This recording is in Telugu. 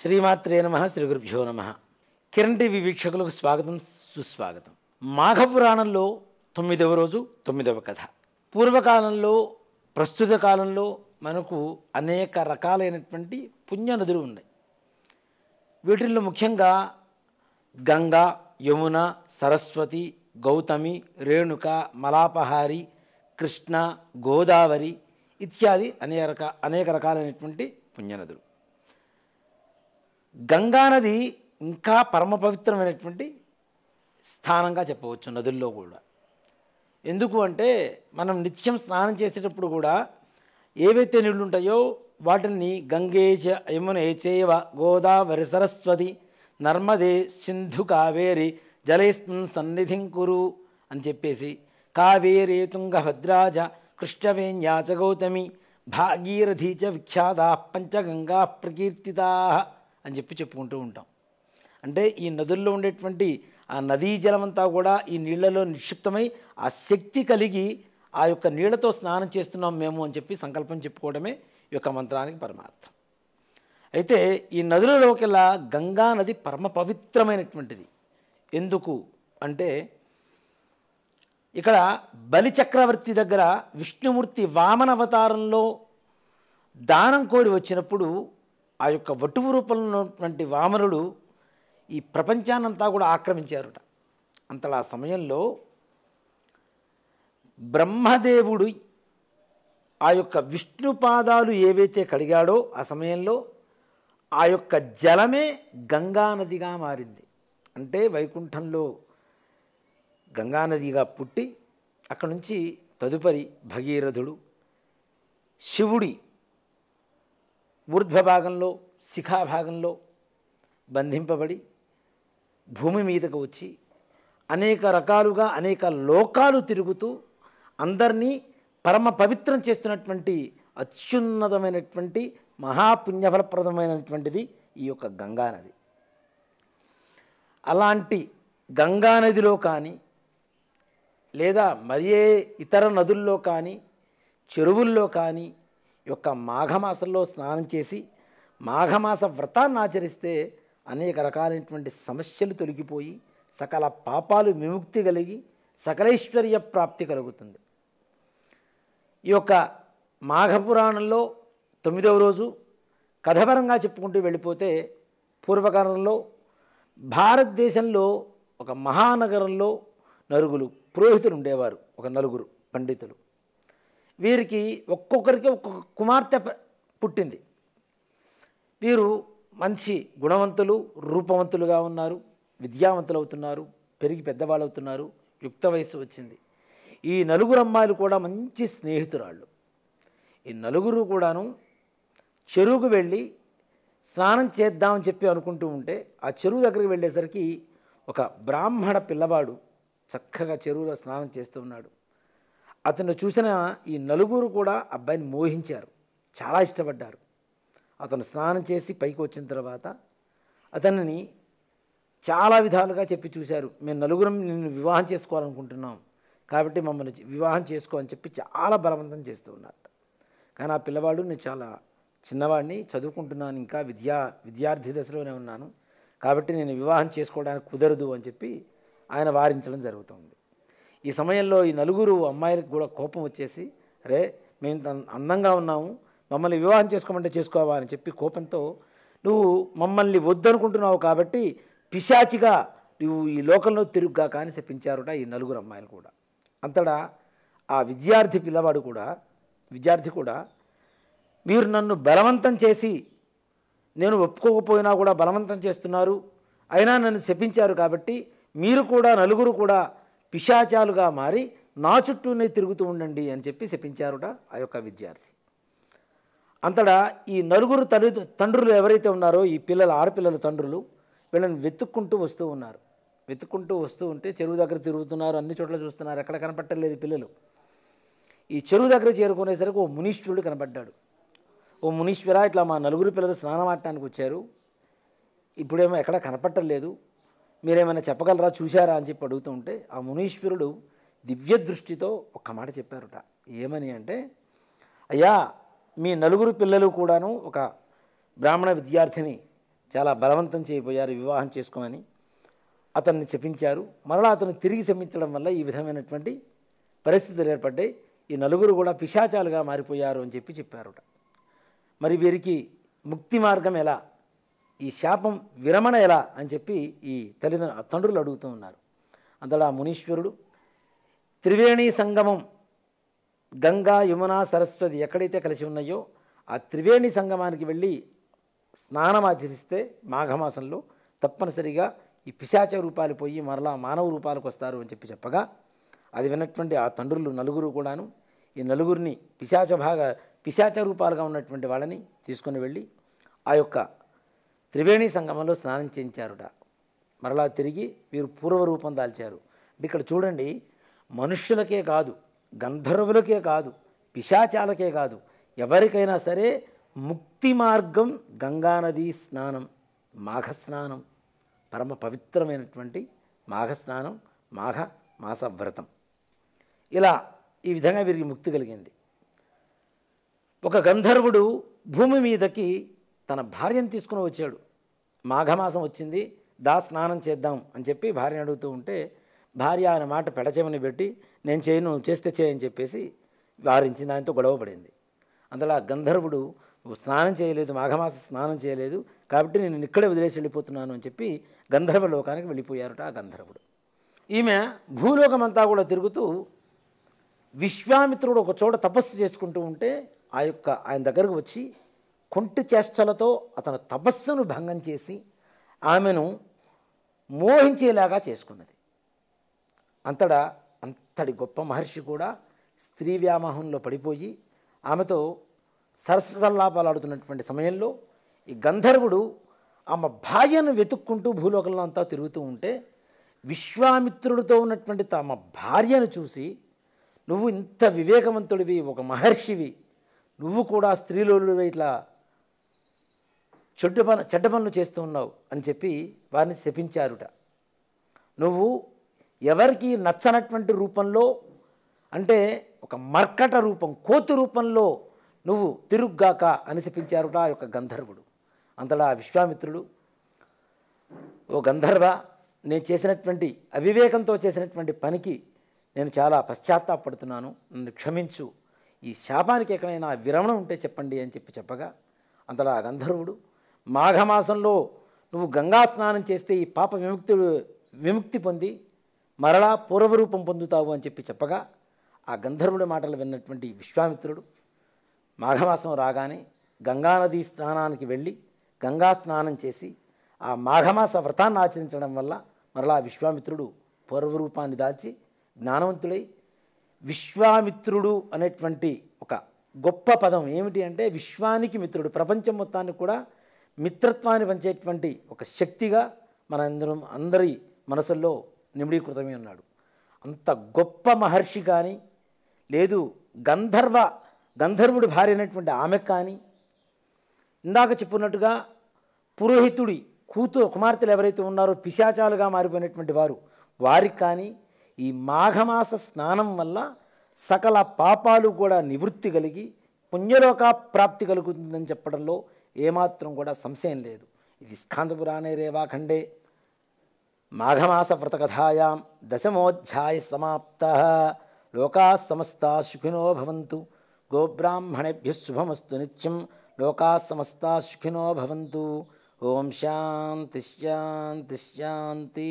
శ్రీమాత్రే నమః శ్రీ గురుభ్యో నమః. కిరణ్ టీవీ వీక్షకులకు స్వాగతం, సుస్వాగతం. మాఘపురాణంలో 9వ రోజు 9వ కథ. పూర్వకాలంలో, ప్రస్తుత కాలంలో మనకు అనేక రకాలైనటువంటి పుణ్య నదులు ఉన్నాయి. వీటిల్లో ముఖ్యంగా గంగా, యమున, సరస్వతి, గౌతమి, రేణుక, మలాపహారి, కృష్ణ, గోదావరి ఇత్యాది అనేక రకాలైనటువంటి పుణ్యనదులు. గంగానది ఇంకా పరమ పవిత్రమైనటువంటి స్థానంగా చెప్పవచ్చు నదుల్లో కూడా. ఎందుకు అంటే మనం నిత్యం స్నానం చేసేటప్పుడు కూడా ఏవైతే నీళ్లు ఉంటాయో వాటిని గంగేచ యమునే చైవ గోదావరి సరస్వతి నర్మదే సింధు కావేరి జలేస్మిన్ సన్నిధిం కురు అని చెప్పేసి కావేరే తుంగభద్రాజ కృష్ణవేణ్యా చ గౌతమి భాగీరథీ చ విఖ్యాతా పంచగంగా ప్రకీర్తితా అని చెప్పుకుంటూ ఉంటాం. అంటే ఈ నదుల్లో ఉండేటువంటి ఆ నదీ జలమంతా కూడా ఈ నీళ్లలో నిక్షిప్తమై ఆ శక్తి కలిగి ఆ యొక్క నీళ్లతో స్నానం చేస్తున్నాం మేము అని చెప్పి సంకల్పం చెప్పుకోవడమే ఈ యొక్క మంత్రానికి పరమార్థం. అయితే ఈ నదులలోకెల్లా గంగా నది పరమ పవిత్రమైనటువంటిది. ఎందుకు అంటే ఇక్కడ బలిచక్రవర్తి దగ్గర విష్ణుమూర్తి వామన అవతారంలో దానం కోరి వచ్చినప్పుడు ఆ యొక్క వటువు రూపంలో ఉన్నటువంటి వామనుడు ఈ ప్రపంచాన్నంతా కూడా ఆక్రమించారుట. అంతలా సమయంలో బ్రహ్మదేవుడు ఆ యొక్క విష్ణు పాదాలు ఏవైతే కడిగాడో ఆ సమయంలో ఆ యొక్క జలమే గంగానదిగా మారింది. అంటే వైకుంఠంలో గంగానదిగా పుట్టి అక్కడి నుంచి తదుపరి భగీరథుడు శివుడి ఊర్ధ్వభాగంలో శిఖాభాగంలో బంధింపబడి భూమి మీదకు వచ్చి అనేక రకాలుగా అనేక లోకాలు తిరుగుతూ అందరినీ పరమ పవిత్రం చేస్తున్నటువంటి అత్యున్నతమైనటువంటి మహాపుణ్యఫలప్రదమైనటువంటిది ఈ యొక్క గంగానది. అలాంటి గంగానదిలో కానీ లేదా మరే ఇతర నదుల్లో కానీ చెరువుల్లో కానీ యొక్క మాఘమాసంలో స్నానం చేసి మాఘమాస వ్రతాన్ని ఆచరిస్తే అనేక రకాలైనటువంటి సమస్యలు తొలగిపోయి సకల పాపాలు విముక్తి కలిగి సకలైశ్వర్య ప్రాప్తి కలుగుతుంది. ఈ యొక్క మాఘపురాణంలో 9వ రోజు కథపరంగా చెప్పుకుంటూ వెళ్ళిపోతే పూర్వకాలంలో భారతదేశంలో ఒక మహానగరంలో నలుగురు పురోహితులు ఉండేవారు, ఒక నలుగురు పండితులు. వీరికి ఒక్కొక్కరికి ఒక్కొక్క కుమార్తె పుట్టింది. వీరు మంచి గుణవంతులు, రూపవంతులుగా ఉన్నారు, విద్యావంతులు అవుతున్నారు, పెరిగి పెద్దవాళ్ళు అవుతున్నారు, యుక్త వయస్సు వచ్చింది. ఈ నలుగురు అమ్మాయిలు కూడా మంచి స్నేహితురాళ్ళు. ఈ నలుగురు కూడాను చెరువుకు వెళ్ళి స్నానం చేద్దామని చెప్పి అనుకుంటూ ఉంటే ఆ చెరువు దగ్గరికి వెళ్ళేసరికి ఒక బ్రాహ్మణ పిల్లవాడు చక్కగా చెరువులో స్నానం చేస్తూ ఉన్నాడు. అతను చూసిన ఈ నలుగురు కూడా అబ్బాయిని మోహించారు, చాలా ఇష్టపడ్డారు. అతను స్నానం చేసి పైకి వచ్చిన తర్వాత అతనిని చాలా విధాలుగా చెప్పి చూశారు. మేము నలుగురం నిన్ను వివాహం చేసుకోవాలనుకుంటున్నాం కాబట్టి మమ్మల్ని వివాహం చేసుకో అని చెప్పి చాలా బలవంతం చేస్తూ ఉన్నారు. కానీ ఆ పిల్లవాడు నేను చాలా చిన్నవాడిని, చదువుకుంటున్నాను, ఇంకా విద్యార్థి దశలోనే ఉన్నాను కాబట్టి నేను వివాహం చేసుకోవడానికి కుదరదు అని చెప్పి ఆయన వారించడం జరుగుతుంది. ఈ సమయంలో ఈ నలుగురు అమ్మాయిలకు కూడా కోపం వచ్చేసి, అరే మేము అందంగా ఉన్నాము, మమ్మల్ని వివాహం చేసుకోమంటే చేసుకోవా అని చెప్పి కోపంతో నువ్వు మమ్మల్ని వద్దనుకుంటున్నావు కాబట్టి పిశాచిగా నువ్వు ఈ లోకంలో తిరుగుగా కానీ చెప్పించారుట ఈ నలుగురు అమ్మాయిలు కూడా. అంతటా ఆ విద్యార్థి కూడా మీరు నన్ను బలవంతం చేసి, నేను ఒప్పుకోకపోయినా కూడా బలవంతం చేస్తున్నారు, అయినా నన్ను శపించారు కాబట్టి మీరు కూడా నలుగురు కూడా పిశాచాలుగా మారి నా చుట్టూనే తిరుగుతూ ఉండండి అని చెప్పి శపించారుట ఆ యొక్క విద్యార్థి. అంతటా ఈ నలుగురు తండ్రులు ఎవరైతే ఉన్నారో ఈ ఆడపిల్లల తండ్రులు వీళ్ళని వెతుక్కుంటూ వస్తూ ఉన్నారు. వెతుక్కుంటూ వస్తూ ఉంటే చెరువు దగ్గర తిరుగుతున్నారు, అన్ని చోట్ల చూస్తున్నారు, ఎక్కడ కనపట్టలేదు పిల్లలు. ఈ చెరువు దగ్గర చేరుకునేసరికి ఓ మునీశ్వరుడు కనపడ్డాడు. ఓ మునీశ్వర, ఇట్లా మా నలుగురు పిల్లలు స్నానం ఆడటానికి వచ్చారు, ఇప్పుడేమో ఎక్కడ కనపట్టలేదు, మీరేమైనా చెప్పగలరా, చూశారా అని చెప్పి అడుగుతూ ఉంటే ఆ మునీశ్వరుడు దివ్య దృష్టితో ఒక్క మాట చెప్పారుట. ఏమని అంటే, అయ్యా మీ నలుగురు పిల్లలు కూడాను ఒక బ్రాహ్మణ విద్యార్థిని చాలా బలవంతం చేయబోయారు వివాహం చేసుకోమని. అతన్ని శపించారు. మరలా అతను తిరిగి శపించడం వల్ల ఈ విధమైనటువంటి పరిస్థితులు ఏర్పడ్డాయి. ఈ నలుగురు కూడా పిశాచాలుగా మారిపోయారు అని చెప్పారుట. మరి వీరికి ముక్తి మార్గం ఎలా, ఈ శాపం విరమణ ఎలా అని చెప్పి ఈ తండ్రులు అడుగుతూ ఉన్నారు. అంతటా మునీశ్వరుడు త్రివేణి సంగమం, గంగా యమున సరస్వతి ఎక్కడైతే కలిసి ఉన్నాయో ఆ త్రివేణి సంగమానికి వెళ్ళి స్నానం ఆచరిస్తే మాఘమాసంలో తప్పనిసరిగా ఈ పిశాచ రూపాలు పోయి మరలా మానవ రూపాలకు వస్తారు అని చెప్పగా, అది విన్నటువంటి ఆ తండ్రులు నలుగురు కూడాను ఈ నలుగురిని పిశాచ రూపాలుగా ఉన్నటువంటి వాళ్ళని తీసుకొని వెళ్ళి ఆ యొక్క త్రివేణి సంగమంలో స్నానం చేయించారుట. మరలా తిరిగి వీరు పూర్వరూపం దాల్చారు. ఇక్కడ చూడండి, మనుష్యులకే కాదు, గంధర్వులకే కాదు, పిశాచాలకే కాదు, ఎవరికైనా సరే ముక్తి మార్గం గంగానదీ స్నానం, మాఘస్నానం, పరమ పవిత్రమైనటువంటి మాఘస్నానం, మాఘ మాస వ్రతం. ఇలా ఈ విధంగా వీరికి ముక్తి కలిగింది. ఒక గంధర్వుడు భూమి మీదకి తన భార్యను తీసుకుని వచ్చాడు. మాఘమాసం వచ్చింది, స్నానం చేద్దాం అని చెప్పి భార్యను అడుగుతూ ఉంటే భార్య ఆయన మాట పెడచెమని పెట్టి నేను చేయను, చేస్తే చేయని చెప్పేసి వారించింది. ఆయనతో గొడవ పడింది. అందులో గంధర్వుడు స్నానం చేయలేదు, మాఘమాస స్నానం చేయలేదు కాబట్టి నేను ఇక్కడే వదిలేసి వెళ్ళిపోతున్నాను అని చెప్పి గంధర్వ లోకానికి వెళ్ళిపోయారట ఆ గంధర్వుడు. ఈమె భూలోకమంతా కూడా తిరుగుతూ విశ్వామిత్రుడు ఒక చోట తపస్సు చేసుకుంటూ ఉంటే ఆయన దగ్గరకు వచ్చి కొంటి చేష్టలతో అతని తపస్సును భంగం చేసి ఆమెను మోహించేలాగా చేసుకున్నది. అంతటి గొప్ప మహర్షి కూడా స్త్రీ వ్యామోహంలో పడిపోయి ఆమెతో సరసల్లాపాలు ఆడుతున్నటువంటి సమయంలో ఈ గంధర్వుడు ఆమె భార్యను వెతుక్కుంటూ భూలోకంలో అంతా తిరుగుతూ ఉంటే విశ్వామిత్రుడితో ఉన్నటువంటి తమ భార్యను చూసి, నువ్వు ఇంత వివేకవంతుడివి, ఒక మహర్షివి, నువ్వు కూడా స్త్రీలోలుడివి, ఇట్లా చెడ్డ పనులు చేస్తూ ఉన్నావు అని చెప్పి వారిని శపించారుట. నువ్వు ఎవరికి నచ్చనటువంటి రూపంలో, అంటే ఒక మర్కట రూపం, కోతి రూపంలో నువ్వు తిరుగ్గాక అని శపించారుట ఆ యొక్క గంధర్వుడు. అంతటా విశ్వామిత్రుడు, ఓ గంధర్వ, నేను చేసినటువంటి అవివేకంతో చేసినటువంటి పనికి నేను చాలా పశ్చాత్తాపడుతున్నాను, నన్ను క్షమించు, ఈ శాపానికి ఎక్కడైనా విరమణ ఉంటే చెప్పండి అని చెప్పగా, అంతటా గంధర్వుడు, మాఘమాసంలో నువ్వు గంగా స్నానం చేస్తే ఈ పాప విముక్తి పొంది మరలా పూర్వరూపం పొందుతావు అని చెప్పగా, ఆ గంధర్వుడి మాటలు విన్నటువంటి విశ్వామిత్రుడు మాఘమాసం రాగానే గంగానదీ స్నానానికి వెళ్ళి గంగా స్నానం చేసి ఆ మాఘమాస వ్రతాన్ని ఆచరించడం వల్ల మరలా విశ్వామిత్రుడు పూర్వరూపాన్ని దాల్చి జ్ఞానవంతుడై, విశ్వామిత్రుడు అనేటువంటి ఒక గొప్ప పదం ఏమిటి అంటే విశ్వానికి మిత్రుడు, ప్రపంచం మొత్తాన్ని కూడా మిత్రత్వాన్ని పంచేటువంటి ఒక శక్తిగా అందరి మనసుల్లో నిమిడీకృతమై ఉన్నాడు. అంత గొప్ప మహర్షి కానీ లేదు గంధర్వుడి భార్య అయినటువంటి ఆమె కానీ, ఇందాక చెప్పున్నట్టుగా పురోహితుడి కుమార్తెలు ఎవరైతే ఉన్నారో పిశాచాలుగా మారిపోయినటువంటి వారికి కానీ ఈ మాఘమాస స్నానం వల్ల సకల పాపాలు కూడా నివృత్తి కలిగి పుణ్యలోక ప్రాప్తి కలుగుతుందని చెప్పడంలో ఏమాత్రం కూడా సంశయం లేదు. ఇది స్కాందపురాణే రేవాఖండే మాఘమాస వ్రతకథాయాం దశమోధ్యాయ సమాప్తః. లోకాః సమస్తాః సుఖినో భవంతు. గోబ్రాహ్మణేభ్యః శుభమస్తు నిత్యం. లోకాః సమస్తాః సుఖినో భవంతు. ఓం శాంతి శాంతి శాంతి.